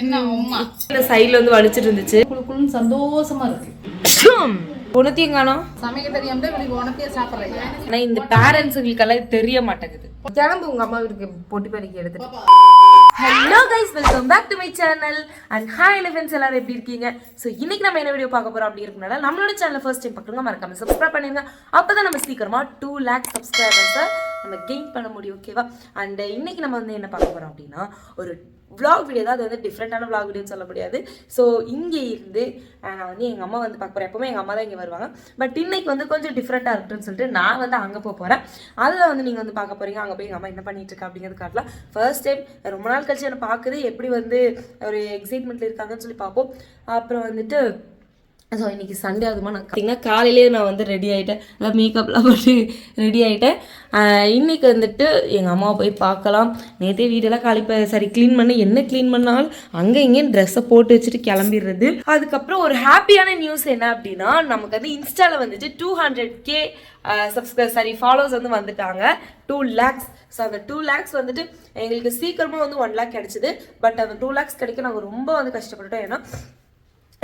என்ன அம்மா இந்த சைடுல வந்து வலிச்சிட்டு இருந்துச்சு. குளுக்குளுன்னு சந்தோஷமா இருக்கு. உனத்தையும் காணோம். சமைக்க தெரியாம இவனுக்கு உனத்தையே சாப்பிடுறேன். ஆனா இந்த பேரண்ட்ஸுங்களுக்கெல்லாம் தெரிய மாட்டேங்குது. கிளம்பு உங்க அம்மா வீட்டுக்கு பொட்டி பறிக்க எடுத்துட்டு. Hello guys, welcome back to my channel and hi friends, எல்லாரும் எப்படி இருக்கீங்க? ஸோ இன்னைக்கு நம்ம என்ன வீடியோ பார்க்க போறோம் அப்படி இருக்குனால நம்மளோட சேனல் ஃபர்ஸ்ட் டைம் பார்க்குறவங்க மறக்காம சப்ஸ்கிரைப் பண்ணிருங்க. அப்பதான் நம்ம சீக்கிரமா 2 lakhs சப்ஸ்கிரைபர்ஸை நம்ம கெயின் பண்ண முடியும், ஓகேவா? அண்ட் இன்னைக்கு நம்ம வந்து என்ன பார்க்க போறோம் அப்படின்னா ஒரு vlog வீடியோ தான். அது வந்து டிஃப்ரெண்டான vlog வீடியோன்னு சொல்ல முடியாது. ஸோ இங்கே இருந்து நான் வந்து எங்கள் அம்மா வந்து பார்க்க போகிறேன். எப்பவுமே எங்கள் அம்மா தான் இங்கே வருவாங்க. பட் இன்னைக்கு வந்து கொஞ்சம் டிஃப்ரெண்ட்டாக இருக்குன்னு சொல்லிட்டு நான் வந்து அங்கே போக போகிறேன். அதில் வந்து நீங்கள் வந்து பார்க்க போகிறீங்க. அங்கே போய் எங்கள் அம்மா என்ன பண்ணிட்டு இருக்கா அப்படிங்கிறது காட்டலாம். ஃபர்ஸ்ட் டைம் ரொம்ப நாள் கழிச்சு என்ன பார்க்குது, எப்படி வந்து ஒரு எக்ஸைட்மெண்ட்டில் இருக்காங்கன்னு சொல்லி பார்ப்போம். அப்புறம் வந்துட்டு ஸோ இன்றைக்கி சண்டே ஆகுதுமா, நான் பார்த்தீங்கன்னா காலையிலேயே நான் வந்து ரெடி ஆகிட்டேன், எல்லாம் மேக்கப்லாம் போட்டு ரெடி ஆகிட்டேன். இன்றைக்கி வந்துட்டு எங்கள் அம்மாவை போய் பார்க்கலாம். நேற்றே வீடெல்லாம் க்ளீன் பண்ணி என்ன க்ளீன் பண்ணாலும் அங்கே இங்கேயும் ட்ரெஸ்ஸை போட்டு வச்சுட்டு கிளம்பிடுறது. அதுக்கப்புறம் ஒரு ஹாப்பியான நியூஸ் என்ன அப்படின்னா, நமக்கு வந்து இன்ஸ்டாவில் வந்துட்டு 200K ஃபாலோவர்ஸ் வந்து வந்துட்டாங்க. 2 lakhs. ஸோ அந்த 2 lakhs வந்துட்டு எங்களுக்கு சீக்கிரமாக வந்து 1 lakh கிடச்சிது. பட் அந்த 2 lakhs கிடைக்க நாங்கள் ரொம்ப வந்து கஷ்டப்பட்டுட்டோம். ஏன்னா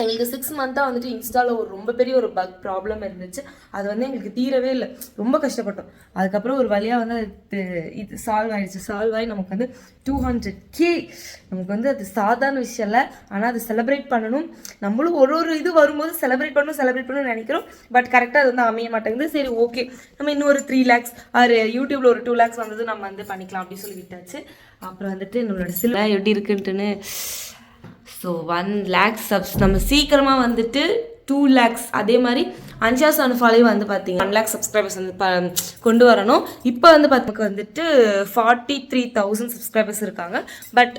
எங்களுக்கு 6 months வந்துட்டு இன்ஸ்டாவில் ஒரு ரொம்ப பெரிய ஒரு பக் ப்ராப்ளம் இருந்துச்சு. அது வந்து எங்களுக்கு தீரவே இல்லை, ரொம்ப கஷ்டப்பட்டோம். அதுக்கப்புறம் ஒரு வழியாக வந்து இது சால்வ் ஆகிடுச்சு. சால்வ் ஆகி நமக்கு வந்து 200K. நமக்கு வந்து அது சாதாரண விஷயம் இல்லை, ஆனால் அது செலிப்ரேட் பண்ணணும். நம்மளும் ஒரு இது வரும்போது செலிப்ரேட் பண்ணணும்னு நினைக்கிறோம். பட் கரெக்டாக அது வந்து அமைய மாட்டேங்குது. சரி, ஓகே, நம்ம இன்னும் ஒரு 3 lakhs ஒரு யூடியூப்பில் ஒரு 2 lakhs வந்தது நம்ம வந்து பண்ணிக்கலாம் அப்படின்னு சொல்லி விட்டாச்சு. அப்புறம் வந்துட்டு நம்மளோட சில எப்படி இருக்குன்ட்டுன்னு ஸோ 1 lakh subs நம்ம சீக்கிரமாக வந்துட்டு 2 lakhs. அதே மாதிரி அன்ஷா சனுஃபாலையும் வந்து பார்த்தீங்க 1 lakh சப்ஸ்கிரைபர்ஸ் வந்து கொண்டு வரணும். இப்போ வந்து பார்த்துக்கு வந்துட்டு 43,000 சப்ஸ்கிரைபர்ஸ் இருக்காங்க. பட்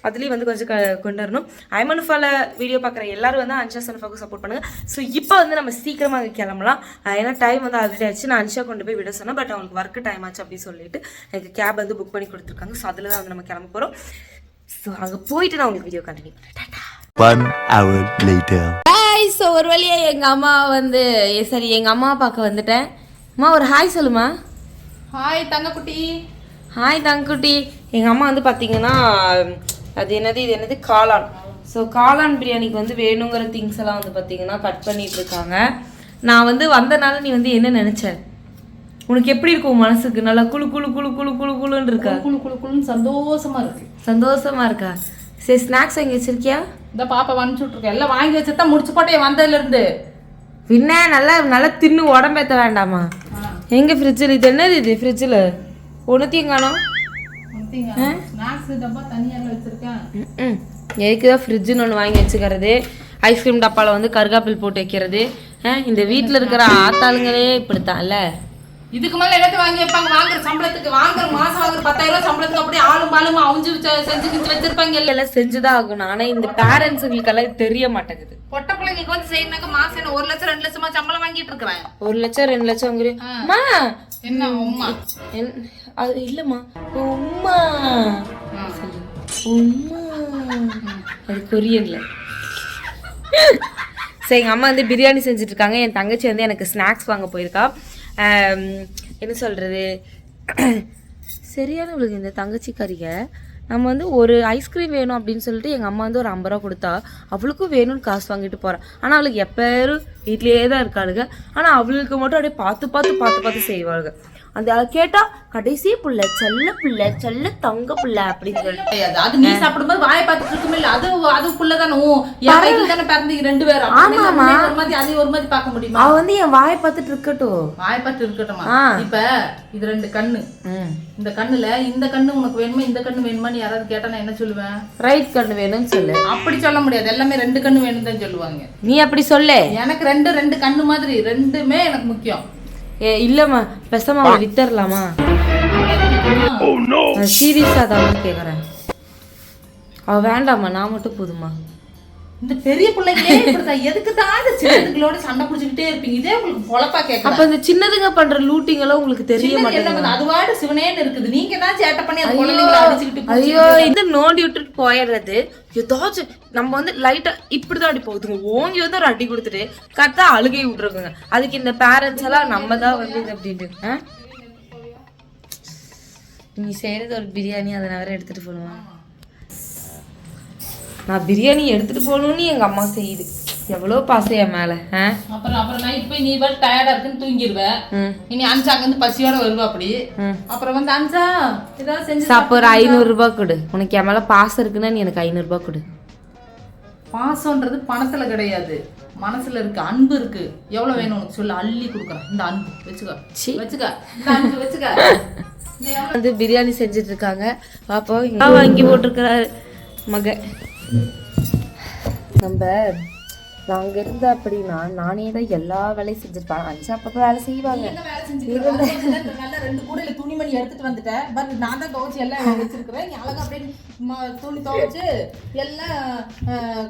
அதுலேயும் வந்து கொஞ்சம் கொண்டு வரணும். ஐமனுஃபால வீடியோ பார்க்குற எல்லாரும் வந்து அன்ஷா சனுஃபாவுக்கு சப்போர்ட் பண்ணுங்கள். ஸோ இப்போ வந்து நம்ம சீக்கிரமாக அங்கே கிளம்பலாம். ஏன்னா டைம் வந்து ஆல்ரெடி ஆச்சு. நான் அன்ஷா கொண்டு போய் விட சொன்னேன். பட் அவங்களுக்கு ஒர்க்கு டைம் ஆச்சு அப்படின்னு சொல்லிட்டு எனக்கு கேப் வந்து புக் பண்ணி கொடுத்துருக்காங்க. ஸோ அதில் தான் வந்து நம்ம கிளம்ப போகிறோம். ஸோ அங்கே போயிட்டு நான் உங்களுக்கு வீடியோ கண்டினியூ பண்ணுறேன். 1 hour later. ஸோ ஒரு வழியாக எங்கள் அம்மா வந்து எங்கள் அம்மா பார்க்க வந்துட்டேன். அம்மா ஒரு ஹாய் சொல்லுமா. ஹாய் தங்கக்குட்டி. ஹாய் தங்கக்குட்டி. எங்கள் அம்மா வந்து பார்த்தீங்கன்னா அது என்னது காளான். ஸோ காளான் பிரியாணிக்கு வந்து வேணுங்கிற திங்ஸ் எல்லாம் வந்து பார்த்தீங்கன்னா கட் பண்ணிட்டு இருக்காங்க. நான் வந்து வந்தனால நீ வந்து என்ன நினச்ச? உனக்கு எப்படி இருக்கும் மனசுக்கு? நல்லா குளுன்னு இருக்கா? குளுக்குளுன்னு சந்தோஷமா இருக்கு. சந்தோஷமா இருக்கா? சரி, ஸ்நாக்ஸ் வாங்கி வச்சிருக்கியா? இந்த பாப்பா அனுப்பிச்சு விட்ருக்கேன். எல்லாம் வாங்கி வச்சுதான் முடிச்சு போட்டே வந்ததுல இருந்து. பின்ன நல்லா தின்னு உடம்பேத்த வேண்டாமா? எங்க ஃப்ரிட்ஜில் இது என்னது? இது ஃப்ரிட்ஜில் ஒன்றுத்தையும் காணோம். ஸ்நாக்ஸ் டப்பா தனியாக வச்சிருக்கேன். எதுக்குதான் ஃப்ரிட்ஜுன்னு ஒன்று வாங்கி வச்சுக்கிறது? ஐஸ்கிரீம் டப்பாவில் வந்து கருகாப்பில் போட்டு வைக்கிறது. இந்த வீட்டில் இருக்கிற ஆத்தாளுங்களே இப்படித்தான்ல. இதுக்கு மேல எல்லாத்தையும் வாங்கி வைப்பாங்க. வாங்குற சம்பளத்துக்கு மாசம் வாங்குற 10,000 ரூபாய் சம்பளத்துக்கு அப்படியே ஆளும் பாலுமா அவுஞ்சு செஞ்சு வச்சிருப்பாங்க. எல்லாம் செஞ்சுதான் ஆகணும். ஆனா இந்த பேரண்ட்ஸுங்களுக்கெல்லாம் தெரிய மாட்டேங்குது. பொட்ட பிள்ளைங்களுக்கு வந்து செய்யணுக்க மாசம் 1 லட்சம் 2 லட்சமா சம்பளம் வாங்கிட்டு இருக்கிறேன். 1 லட்சம் 2 லட்சம் என்ன உம்மா? அது இல்லம்மா, உம்மா உம்மா அது கொரியன்ல. சரி, எங்கள் அம்மா வந்து பிரியாணி செஞ்சுட்டு இருக்காங்க. என் தங்கச்சி வந்து எனக்கு ஸ்நாக்ஸ் வாங்க போயிருக்கா. என்ன சொல்கிறது, சரியான உங்களுக்கு இந்த தங்கச்சி கறியை நம்ம வந்து ஒரு ஐஸ்கிரீம் வேணும் அப்படின்னு சொல்லிட்டு எங்கள் அம்மா வந்து ஒரு 50 ரூபா கொடுத்தா அவளுக்கும் வேணும்னு காசு வாங்கிட்டு போகிறான். ஆனால் அவளுக்கு எப்போரும் வீட்லேயே தான் இருக்காளுங்க. ஆனால் அவளுக்கு மட்டும் அப்படியே பார்த்து செய்வாளுங்க. அந்த கேட்டால் கடைசி புள்ள செல்ல தங்க புள்ள அப்படின்னு சொல்லிட்டு அது நீ சாப்பிடும்போது வாயை பார்த்துட்டு இருக்குமே இல்லை, அது புள்ளதானே தானே பிறந்து 2 பேரும். ஆமாமா, ஒரு மாதிரி அது ஒரு மாதிரி பார்க்க முடியுமா? அவ வந்து என் வாயை பார்த்துட்டு இருக்கட்டும். வாயை பார்த்து இருக்கட்டுமா? இப்ப இது 2 கண்ணு. இந்த கண்ணுல இந்த கண்ணு உனக்கு வேணுமா இந்த கண்ணு வேணுமான்னு யாராவது கேட்டா நான் என்ன சொல்லுவேன்? ரைட் கண்ணு வேணும்னு சொல்லு. அப்படி சொல்ல முடியாது. எல்லாமே 2 கண்ணு வேணும் தான் சொல்லுவாங்க. நீ அப்படி சொல்லு. எனக்கு 2 கண்ணு மாதிரி 2மே எனக்கு முக்கியம். இல்லம்மா, பெசமா வித்தரலாமா? சீரியஸா தான் கேக்குறேன். அவ வேண்டாமா, நான் மட்டும் போதுமா? இந்த பெரிய பிள்ளைங்களே இப்படிதான். எதுக்கு தான் சின்னதுங்களோட சண்டை பிடிச்சிக்கிட்டே இருப்பீங்க? இதே உங்களுக்கு பொழப்பா கேட்க. அப்ப இந்த சின்னதுங்க பண்ற லூட்டிங் எல்லாம் உங்களுக்கு தெரிய மாட்டேங்குது. அதுவாடு சிவனேன்னு இருக்குது. நீங்க தான் சேட்டை பண்ணி அந்த குழந்தைங்களை அடிச்சுக்கிட்டு ஐயோ இது நோண்டி விட்டுட்டு போயிடுறது. ஏதாச்சும் நம்ம வந்து லைட்டா இப்படிதான் அடி போகுதுங்க, ஓங்கி வந்து ஒரு அடி கொடுத்துட்டு கரெக்டா அழுகை விட்டுருக்குங்க. அதுக்கு இந்த பேரண்ட்ஸ் எல்லாம் நம்ம தான் வந்து இது அப்படின்ட்டு. நீ செய்யறது ஒரு பிரியாணி, அதை நான் வேற எடுத்துட்டு போடுவான். நான் பிரியாணி எடுத்துட்டு போகணும்னு எங்க அம்மா செய்யுது. எவ்வளோ பாசம் என் மேல. அப்புறம் நைட் போய் நீ பாட்டு டயர்டா இருக்குன்னு தூங்கிடுவேன். இனி அஞ்சா அங்க இருந்து பசியோட வருவா அப்படி. அப்புறம் வந்து அஞ்சா ஏதாவது செஞ்சு அப்போ ஒரு 500 ரூபாய் கொடு. உனக்கு என் மேல பாசம் இருக்குன்னா நீ எனக்கு 500 ரூபாய் கொடு. பாசம்ன்றது பணத்துல கிடையாது, மனசுல இருக்கு, அன்பு இருக்கு. எவ்வளவு வேணும் உனக்கு சொல்லு, அள்ளி கொடுக்குறேன். இந்த அன்பு வச்சுக்க இந்த அன்பு வச்சுக்க. வந்து பிரியாணி செஞ்சுட்டு இருக்காங்க. பாப்பா வாங்கி போட்டிருக்கிறாரு மக. நாங்க இருந்த அப்படின்னா நானே தான் எல்லா வேலையும் செஞ்சிருப்பேன். அஞ்சு அப்பப்போ வேலை செய்வாங்க. நல்லா 2 கூடையில துணிமணி எடுத்துட்டு வந்துட்டேன். பட் நான் தான் துவைச்சு எல்லாம் வச்சிருக்கிறேன். நீ அழகா அப்படியே துணி துவைச்சு எல்லாம்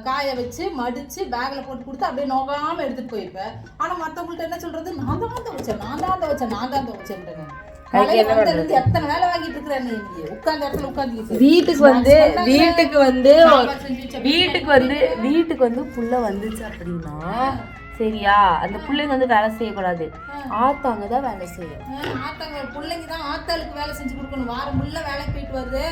காய வச்சு மடிச்சு பேக்ல போட்டு கொடுத்து அப்படியே நோகாம எடுத்துட்டு போயிருப்பேன். ஆனா மத்தவங்கள்ட்ட என்ன சொல்றது, நான் தான் துவைச்சேன். எத்தனை வேலை வாங்கிட்டு இருக்கிறேன். உட்கார்ந்த இடத்துல உட்காந்து வீட்டுக்கு வந்து புள்ள வந்துச்சு அப்படின்னா சரியா, அந்த பிள்ளைங்க வந்து வேலை செய்யக்கூடாது, ஆத்தாங்க தான் வேலை செய்யும். ஆத்தாங்க பிள்ளைங்க தான் ஆத்தாளுக்கு வேலை செஞ்சு கொடுக்கணும். வாரம் முள்ள வேலைக்கு போயிட்டு வருது,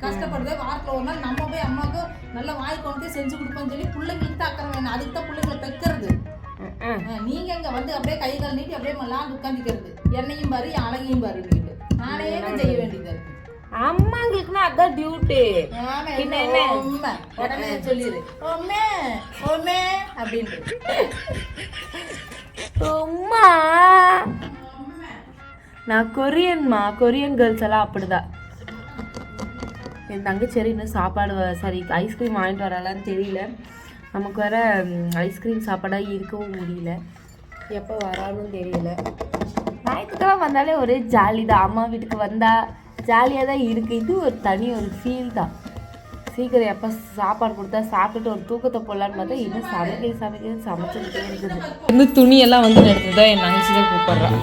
கஷ்டப்படுது. வாரத்துல ஒரு நாள் நம்ம போய் அம்மாவுக்கு நல்லா வாய் கொண்டு செஞ்சு கொடுப்போம்னு சொல்லி பிள்ளைங்களுக்கு தான் அக்கறை வேணும். அதுக்கு தான் பிள்ளைங்களை பெக்கிறது. நீங்க இங்க வந்து அப்படியே கை கால் நீட்டி அப்படியே மல்லாந்து உட்காந்துக்கிறது. என்னையும் பாரு அழகையும் பாரு, நானே செய்ய வேண்டியது. அம்மாங்களுக்குன்னா அதான் டியூட்டி. உடனே சொல்லிடு அப்படின்னு. நான் கொரியன் கேர்ள்ஸ் எல்லாம் அப்படிதான். என் தங்கச்சேரி இன்னும் சாப்பாடு சரி ஐஸ்கிரீம் வாங்கிட்டு வரலான்னு தெரியல. நமக்கு வர ஐஸ்கிரீம் சாப்பாடாக இருக்கவும் முடியல. எப்போ வரான்னு தெரியல. ஞாயிற்றுக்கிழமை வந்தாலே ஒரே ஜாலி தான். அம்மா வீட்டுக்கு வந்தால் ஜாலியாக தான் இருக்குது. இது ஒரு தனி ஒரு ஃபீல் தான். சீக்கிரம் எப்போ சாப்பாடு கொடுத்தா சாப்பிட்டுட்டு ஒரு தூக்கத்தை போடலான்னு பார்த்தா இன்னும் சமைச்சுக்கிட்டே இருக்குது. இன்னும் துணியெல்லாம் வந்து எடுத்து தான் என் நினச்சி தான் கூப்பிட்றான்.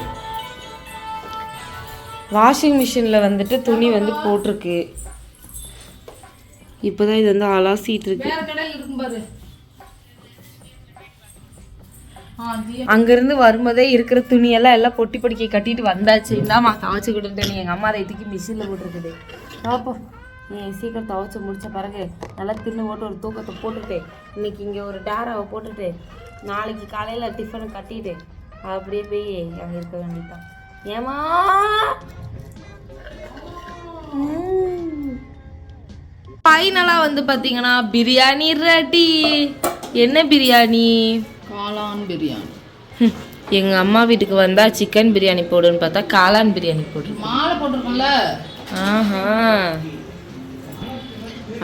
வாஷிங் மிஷினில் வந்துட்டு துணி வந்து போட்டிருக்கு. இப்போ தான் இது வந்து அலாசிட்டு இருக்கு. அங்கிருந்து வரும்போதே இருக்கிற துணியெல்லாம் எல்லாம் பொட்டி பொடிக்க கட்டிட்டு வந்தாச்சு. இந்தாமா துவைச்சு கொடுத்துட்டு நீ எங்கள் அம்மா அதை தூக்கி மிஷினில் போட்டுருக்குது. பார்ப்போம் நீ சீக்கிரம் துவைச்சி முடித்த பிறகு நல்லா தின்னு போட்டு ஒரு தூக்கத்தை போட்டுட்டு இன்னைக்கு இங்கே ஒரு டேராவை போட்டுட்டு நாளைக்கு காலையில் டிஃபனை கட்டிட்டு அப்படியே போய் அங்கே இருக்க வேண்டியதான். ஏமா ஃபைனலாக வந்து பார்த்தீங்கன்னா பிரியாணி ரெடி. என்ன பிரியாணி? காளான் பிரியாணி. எங்கள் அம்மா வீட்டுக்கு வந்தால் சிக்கன் பிரியாணி போடுன்னு பார்த்தா காளான் பிரியாணி போடு. மாலை போட்டிருக்கோம்ல. ஆஹா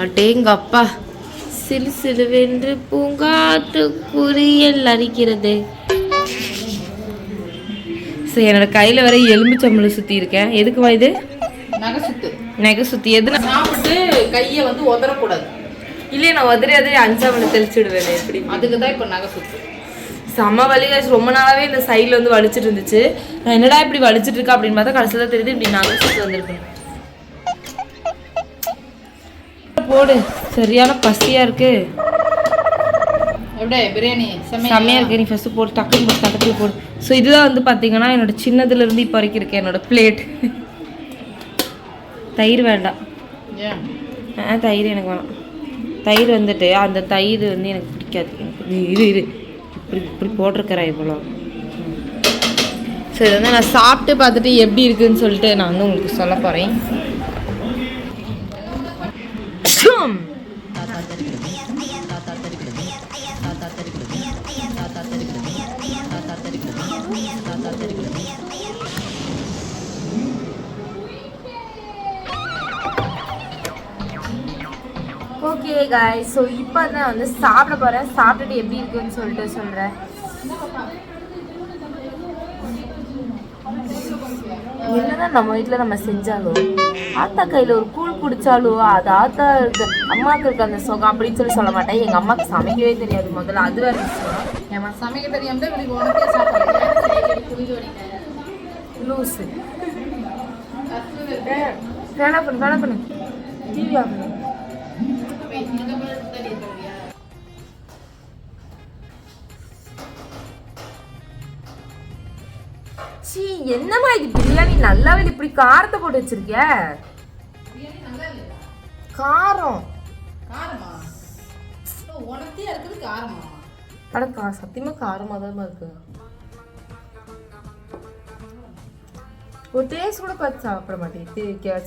அட்டேங்க அப்பா. சிலு சிலுவென்று பூங்காத்து குறியல் அரிக்கிறது. சரி, என்னோட கையில் வர எலும்புச்சம்பளம் சுற்றி இருக்கேன். எதுக்குமா இது? நகை சுற்றி. எது சாப்பிட்டு கையை வந்து உதறக்கூடாது. இல்லையே நான் உதறியாதே அஞ்சாமனை தெளிச்சு விடுவேன். எப்படி? அதுக்கு தான் இப்போ நகை சுற்று செம்ம வலி. ரொம்ப நாளாவே இந்த சைடில் வந்து வலிச்சிட்டு இருந்துச்சு. நான் என்னடா இப்படி வலிச்சிட்டு இருக்கா அப்படின்னு பார்த்தா கடைசியில் தான் தெரியுது இப்படி நகை சுற்றி வந்திருக்கேன். போடு, சரியான பசியா இருக்கு. எப்படி பிரியாணி செம்மையா இருக்கு. நீ ஃபர்ஸ்ட் போடு, டக்குனு போடு, டக்குனு போடு. ஸோ இதுதான் வந்து பார்த்தீங்கன்னா என்னோட சின்னதுல இருந்து இப்போ வரைக்கும் இருக்கு என்னோட பிளேட். தயிர் வேண்டாம். தயிர் எனக்கு வேணாம். தயிர் வந்துட்டு அந்த தயிர் வந்து எனக்கு பிடிக்காது. இது இப்படி இப்படி போட்டிருக்கிறா இவ்வளோ. சரி, வந்து நான் சாப்பிட்டு பார்த்துட்டு எப்படி இருக்குன்னு சொல்லிட்டு நான் வந்து உங்களுக்கு சொல்ல போகிறேன். ஓகே காய்ஸ், ஸோ இப்போ தான் வந்து சாப்பிட போகிறேன். சாப்பிட்டுட்டு எப்படி இருக்குன்னு சொல்லிட்டு சொல்கிறேன். என்னதான் நம்ம வீட்டில் நம்ம செஞ்சாலும் ஆத்தா கையில் ஒரு கூழ் குடித்தாலும் அது ஆத்தா இருக்கு அம்மாவுக்கு இருக்கு அந்த சுகம் அப்படின்னு சொல்லி சொல்ல மாட்டேன். எங்கள் அம்மாவுக்கு சமைக்கவே தெரியாது முதல்ல. அது வேறு விஷயம். ஏமா சமைக்க தெரியாமல் லூஸு வேணா பண்ணு டிவி ஆகணும். சீ, என்னம்மா இது பிரியாணி நல்லாவே இப்படி காரத்தை போட்டு வச்சிருக்கிய? காரம் உனக்கே இருக்குது காரமா? அடக்கா சத்தியமா காரமாக தான் இருக்கு. ஒரு டேஸ்ட் கூட பார்த்து சாப்பிட மாட்டேன்,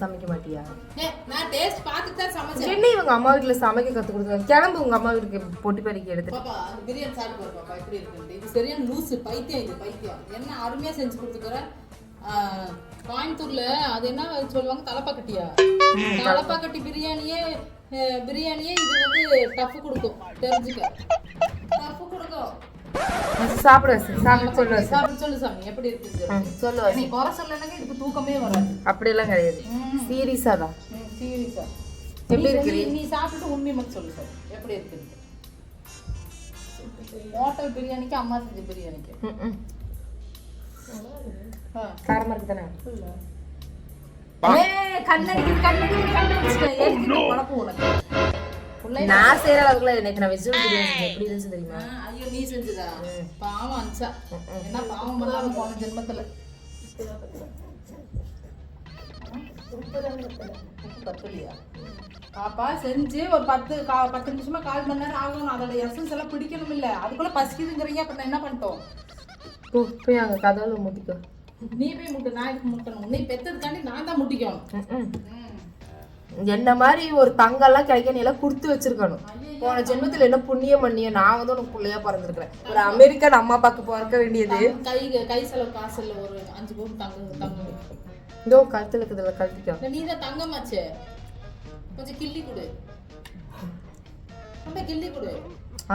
சமைக்க மாட்டியா? நான் டேஸ்ட் பார்த்துட்டு தான் சமைச்சேன். என்ன இவங்க அம்மா வீட்டில் சமைக்க கற்றுக் கொடுக்குறாங்க? கிளம்பு உங்க அம்மா வீட்டுக்கு பொட்டி பறிக்க எடுத்து. பாப்பா அந்த பிரியாணி சாப்பிட்டு பாரு பாப்பா எப்படி இருக்கு. இது சரியான லூசு பைத்தியம், இது பைத்தியம். என்ன அருமையா செஞ்சு கொடுத்துக்கிற. கோயம்புத்தூர்ல அது என்ன சொல்லுவாங்க, தலப்பாக்கட்டியா? தலப்பாக்கட்டி பிரியாணியே இது வந்து டஃப் கொடுக்கும், தெரிஞ்சுக்க. டஃப் கொடுக்கும். சாப்பிட சொல்லு சாமி எப்படி இருக்கு சொல்லுவா. நீ குறை சொல்லலங்க இதுக்கு தூக்கமே வராது. அப்படியெல்லாம் கிடையாது, சீரியஸா தான். சீரியஸா எப்படி இருக்கு? நீ சாப்பிட்டு உண்மை மட்டும் சொல்லு சார் எப்படி இருக்கு. ஹோட்டல் பிரியாணிக்கு அம்மா செஞ்ச பிரியாணிக்கு காரமா இருக்கு தானே? நான் செய்யற அளவுக்குள்ள எனக்கு நான் வெஜிடபிள் பிரியாணி எப்படி இருந்துச்சு தெரியுமா? ஐயோ நீ செஞ்சதா? பாவம் அன்சா, என்ன பாவம் பண்ணாம போன ஜென்மத்துல. பத்தலையா பாப்பா? செஞ்சு ஒரு 10 நிமிஷமா 1/4 மணி நேரம் ஆகும். அதோட எசன்ஸ் எல்லாம் பிடிக்கணும் இல்ல, அதுக்குள்ள பசிக்குதுங்கிறீங்க. அப்ப நான் என்ன பண்ணிட்டோம்? போய் அங்க கதவுல முட்டிக்கோ. நீ போய் முட்டு, நான் இதுக்கு முட்டணும். நீ பெத்ததுக்காண்டி நான் தான் முட்டிக்கணும். என்ன மாதிரி ஒரு தங்கெல்லாம் கிடைக்க நீ எல்லாம் கொடுத்து வச்சிருக்கணும். போன ஜென்மத்துல என்ன புண்ணியம் பண்ணியோ? நான் வந்து உனக்கு பிள்ளையா பிறந்திருக்கிறேன். ஒரு அமெரிக்கன் அம்மா அப்பாக்கு பிறக்க வேண்டியது. கை செலவு காசு இல்ல, ஒரு 5 பவுன் தங்கம் இதோ கழுத்துல இருக்குதுல, கழட்டிக்கோ. நீ தான் தங்கமாச்சே, கொஞ்சம் கிள்ளி கொடு. கிள்ளி கொடு.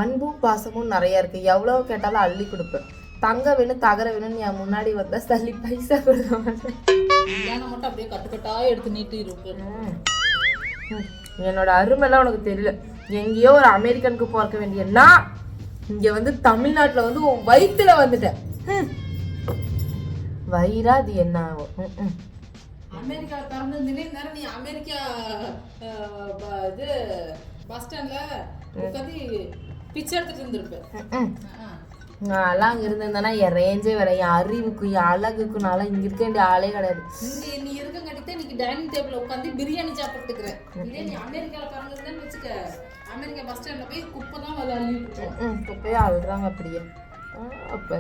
அன்பும் பாசமும் நிறைய இருக்கு, எவ்வளவு கேட்டாலும் அள்ளி கொடுப்பேன். தங்க வேணும் தகர வேணும்னு என் முன்னாடி வந்தா சல்லி பைசா கொடுக்க மாட்டேன். மட்டும் அப்படியே கட்டுக்கட்டா எடுத்து நீட்டு இருக்கு. என்னோட அருமைலாம் உனக்கு தெரியல. எங்கேயோ ஒரு அமெரிக்கனுக்கு பிறக்க வேண்டிய நான் இங்க வந்து தமிழ்நாட்டுல வந்து உன் வயிற்றுல வந்துட்டேன். வயிறா அது என்ன ஆகும்? அமெரிக்காவில் பிறந்து திடீர்னு நேரம் நீ அமெரிக்கா இது பஸ் ஸ்டாண்ட்ல உட்காந்து பிச்சை எடுத்துட்டு இருந்திருப்பேன். நான்லாம் அங்கே இருந்திருந்தேன்னா என் ரேஞ்சே வேற, என் அறிவுக்கும் என் அழகுக்கும் நான்லாம் இங்கே இருக்க வேண்டிய ஆளே கிடையாது. நீ இருக்கங்காட்டி இன்னைக்கு டைனிங் டேபிள் உட்காந்து பிரியாணி சாப்பிட்டுக்கிறேன். இதே நீ அமெரிக்காவில் பிறந்ததுன்னு வச்சுக்க, அமெரிக்கா பஸ் ஸ்டாண்டில் போய் குப்பை தான் அள்ளிட்டு குப்பையே அழுறாங்க அப்படியே. அப்போ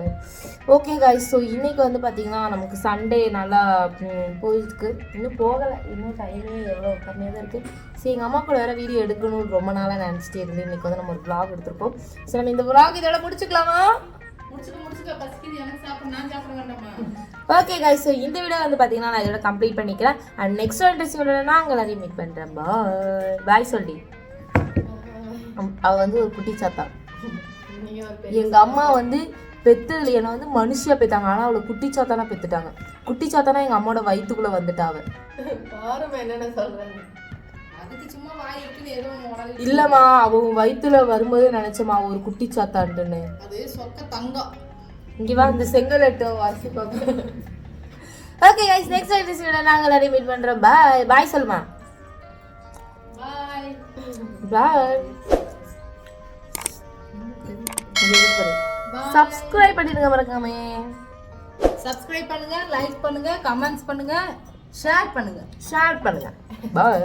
ஓகே காய்ஸ், ஸோ இன்றைக்கி வந்து பார்த்திங்கன்னா நமக்கு சண்டே நல்லா போயிருக்கு. இன்னும் போகலை, இன்னும் டைமே எவ்வளோ கம்மியாக தான் இருக்குது. சரி, எங்கள் அம்மா கூட வேறு வீடியோ எடுக்கணும்னு ரொம்ப நாளாக நினச்சிட்டே இருந்து இன்றைக்கி வந்து நம்ம ஒரு vlog எடுத்திருக்கோம். ஸோ நம்ம இந்த vlog இதோட முடிச்சுக்கலாமா? முடிச்சுக்க பசிக்குது எனக்கு, சாப்பிட நான் சாப்பிட வேண்டாமா? ஓகே காய்ஸ், ஸோ இந்த வீடியோ வந்து பார்த்தீங்கன்னா நான் இதோட கம்ப்ளீட் பண்ணிக்கிறேன். அண்ட் நெக்ஸ்ட் இன்ட்ரெஸ்டிங் நாங்கள் எல்லாரையும் மீட் பண்ணுறேன். பாய் சொல்லி அவள் வந்து ஒரு குட்டி சாத்தா. எங்க அம்மா வந்து பெத்ததுல என்னை வந்து மனுஷியா பெத்தாங்க, ஆனா அவளை குட்டி சாத்தானா பெத்துட்டாங்க. குட்டி சாத்தானா எங்க அம்மாவோட வயிற்றுக்குள்ள வந்துட்டா அவ. என்னென்ன சொல்றாங்க அதுக்கு சும்மா வாய் இருக்குன்னு ஏதோ இல்லம்மா, அவ வயிற்றுல வரும்போது நினைச்சமா ஒரு குட்டி சாத்தான்ட்டுன்னு. அது சொக்க தங்கம். இங்க வா, இந்த செங்கலட்டோ வாசி பார்க்க. ஓகே गाइस, நெக்ஸ்ட் எபிசோட்ல நாங்க எல்லாரையும் மீட் பண்றோம். பை பாய் சொல்லுமா. பாய் பாய். சப்ஸ்கிரைப் பண்ணிடுங்க மறக்காம. சப்ஸ்கிரைப் பண்ணுங்க, லைக் பண்ணுங்க, கமெண்ட்ஸ் பண்ணுங்க, ஷேர் பண்ணுங்க. பாய்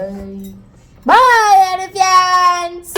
பாய் ஃப்ரெண்ட்ஸ்.